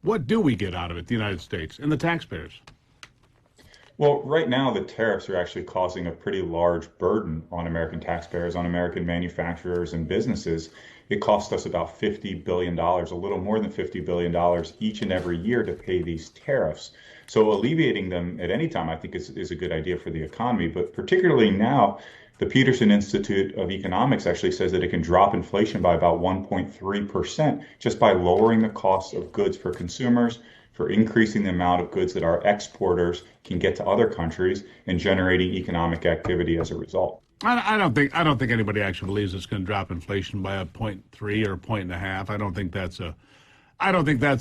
What do we get out of it, the United States and the taxpayers? Well, right now, the tariffs are actually causing a pretty large burden on American taxpayers, on American manufacturers and businesses. It costs us about $50 billion, a little more than $50 billion each and every year to pay these tariffs. So alleviating them at any time, I think, is a good idea for the economy. But particularly now, the Peterson Institute of Economics actually says that it can drop inflation by about 1.3% just by lowering the cost of goods for consumers, for increasing the amount of goods that our exporters can get to other countries and generating economic activity as a result. I don't think anybody actually believes it's going to drop inflation by a 0.3 or a point and a half. I don't think that's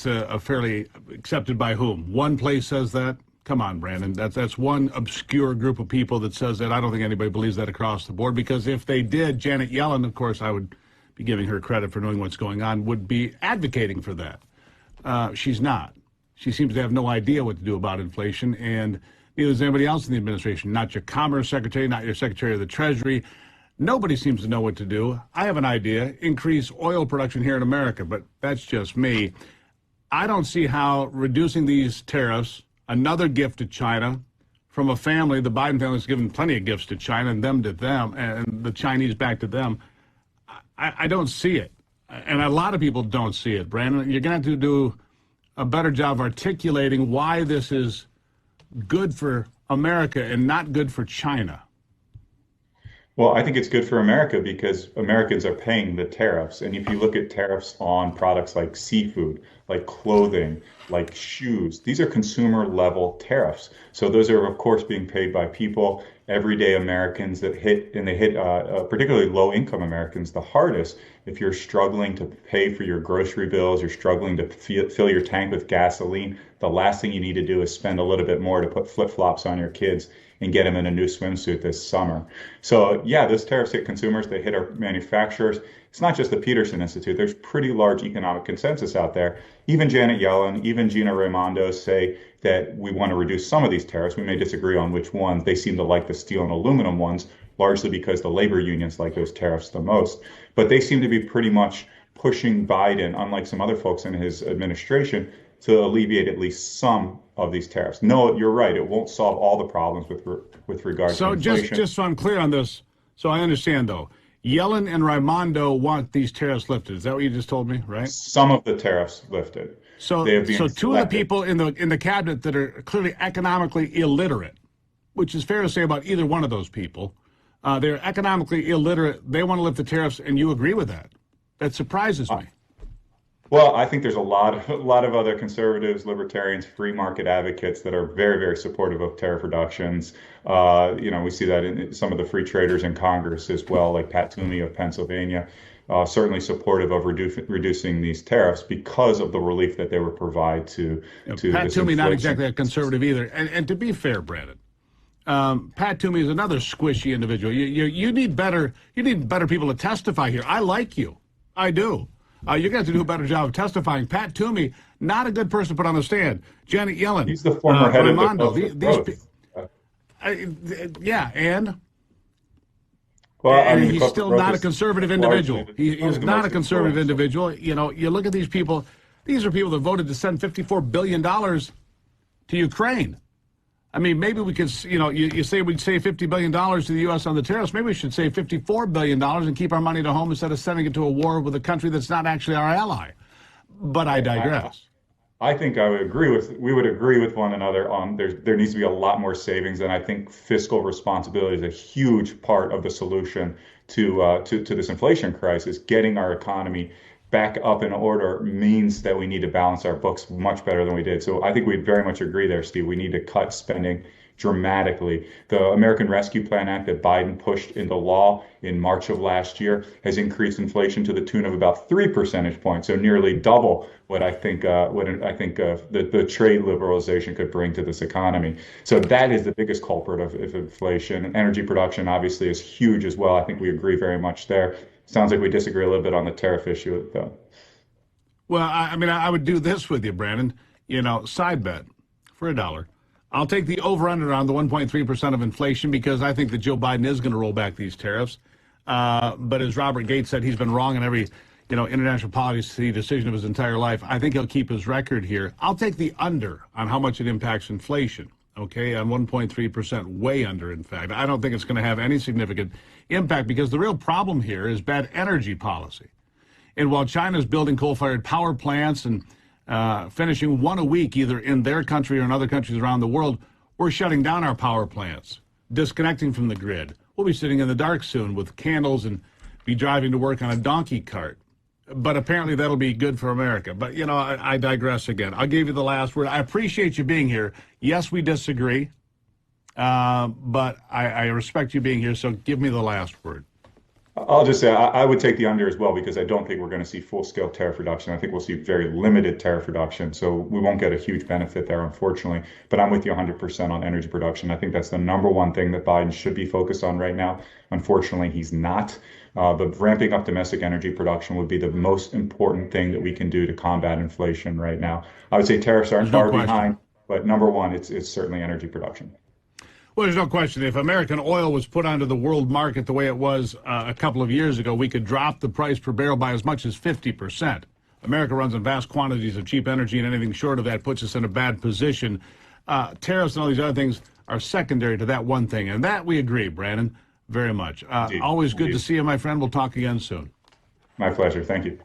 a fairly accepted by whom. One place says that. Come on, Brandon. That's one obscure group of people that says that. I don't think anybody believes that across the board, because if they did, Janet Yellen, of course, I would be giving her credit for knowing what's going on, would be advocating for that. She's not. She seems to have no idea what to do about inflation, and neither does anybody else in the administration, not your Commerce Secretary, not your Secretary of the Treasury. Nobody seems to know what to do. I have an idea: increase oil production here in America, but that's just me. I don't see how reducing these tariffs, another gift to China from a family, the Biden family has given plenty of gifts to China and them to them, and the Chinese back to them. I don't see it. And a lot of people don't see it, Brandon. You're going to have to do a better job of articulating why this is good for America and not good for China. Well, I think it's good for America because Americans are paying the tariffs. And if you look at tariffs on products like seafood, like clothing, like shoes, these are consumer level tariffs. So those are, of course, being paid by people, everyday Americans that hit, and they hit particularly low income Americans the hardest. If you're struggling to pay for your grocery bills, you're struggling to fill your tank with gasoline, the last thing you need to do is spend a little bit more to put flip-flops on your kids and get them in a new swimsuit this summer. So yeah, those tariffs hit consumers, they hit our manufacturers. It's not just the Peterson Institute. There's pretty large economic consensus out there. Even Janet Yellen, even Gina Raimondo say that we want to reduce some of these tariffs. We may disagree on which ones. They seem to like the steel and aluminum ones, largely because the labor unions like those tariffs the most. But they seem to be pretty much pushing Biden, unlike some other folks in his administration, to alleviate at least some of these tariffs. No, you're right. It won't solve all the problems with regard to inflation. So just so I'm clear on this, so I understand though, Yellen and Raimondo want these tariffs lifted. Is that what you just told me, right? Some of the tariffs lifted. So two of the people in the cabinet that are clearly economically illiterate, which is fair to say about either one of those people, they're economically illiterate. They want to lift the tariffs, and you agree with that. That surprises me. Well, I think there's a lot of other conservatives, libertarians, free market advocates that are very, very supportive of tariff reductions. We see that in some of the free traders in Congress as well, like Pat Toomey of Pennsylvania, certainly supportive of reducing these tariffs because of the relief that they would provide to Pat Toomey, not exactly a conservative either. And to be fair, Brandon, Pat Toomey is another squishy individual. You need better people to testify here. I like you. I do. You're going to have to do a better job of testifying. Pat Toomey, not a good person to put on the stand. Janet Yellen. He's the former head Raimondo, of the yeah, and? Well, and he's still not a conservative individual. He's not a conservative individual. You know, you look at these people. These are people that voted to send $54 billion to Ukraine. I mean, maybe we could, you say we'd save $50 billion to the U.S. on the tariffs. Maybe we should save $54 billion and keep our money to home instead of sending it to a war with a country that's not actually our ally. But I digress. I think we would agree with one another on there needs to be a lot more savings. And I think fiscal responsibility is a huge part of the solution to this inflation crisis. Getting our economy back up in order means that we need to balance our books much better than we did. So I think we very much agree there, Steve. We need to cut spending dramatically. The American Rescue Plan Act that Biden pushed into law in March of last year has increased inflation to the tune of about 3 percentage points, so nearly double what I think the trade liberalization could bring to this economy. So that is the biggest culprit of inflation. Energy production obviously is huge as well. I think we agree very much there. Sounds like we disagree a little bit on the tariff issue, though. Well, I would do this with you, Brandon. Side bet for $1. I'll take the over-under on the 1.3% of inflation because I think that Joe Biden is going to roll back these tariffs. But as Robert Gates said, he's been wrong in every international policy decision of his entire life. I think he'll keep his record here. I'll take the under on how much it impacts inflation. Okay, on 1.3%, way under, in fact. I don't think it's going to have any significant impact because the real problem here is bad energy policy. And while China's building coal-fired power plants and finishing one a week, either in their country or in other countries around the world, we're shutting down our power plants, disconnecting from the grid. We'll be sitting in the dark soon with candles and be driving to work on a donkey cart. But apparently that'll be good for America. But, I digress again. I'll give you the last word. I appreciate you being here. Yes, we disagree, but I respect you being here, so give me the last word. I'll just say I would take the under as well because I don't think we're going to see full-scale tariff reduction. I think we'll see very limited tariff reduction, so we won't get a huge benefit there, unfortunately. But I'm with you 100% on energy production. I think that's the number one thing that Biden should be focused on right now. Unfortunately, he's not. But ramping up domestic energy production would be the most important thing that we can do to combat inflation right now. I would say tariffs aren't far behind, but number one, it's certainly energy production. Well, there's no question. If American oil was put onto the world market the way it was a couple of years ago, we could drop the price per barrel by as much as 50%. America runs on vast quantities of cheap energy, and anything short of that puts us in a bad position. Tariffs and all these other things are secondary to that one thing, and that we agree, Brandon, very much. Always good to see you, my friend. We'll talk again soon. My pleasure. Thank you.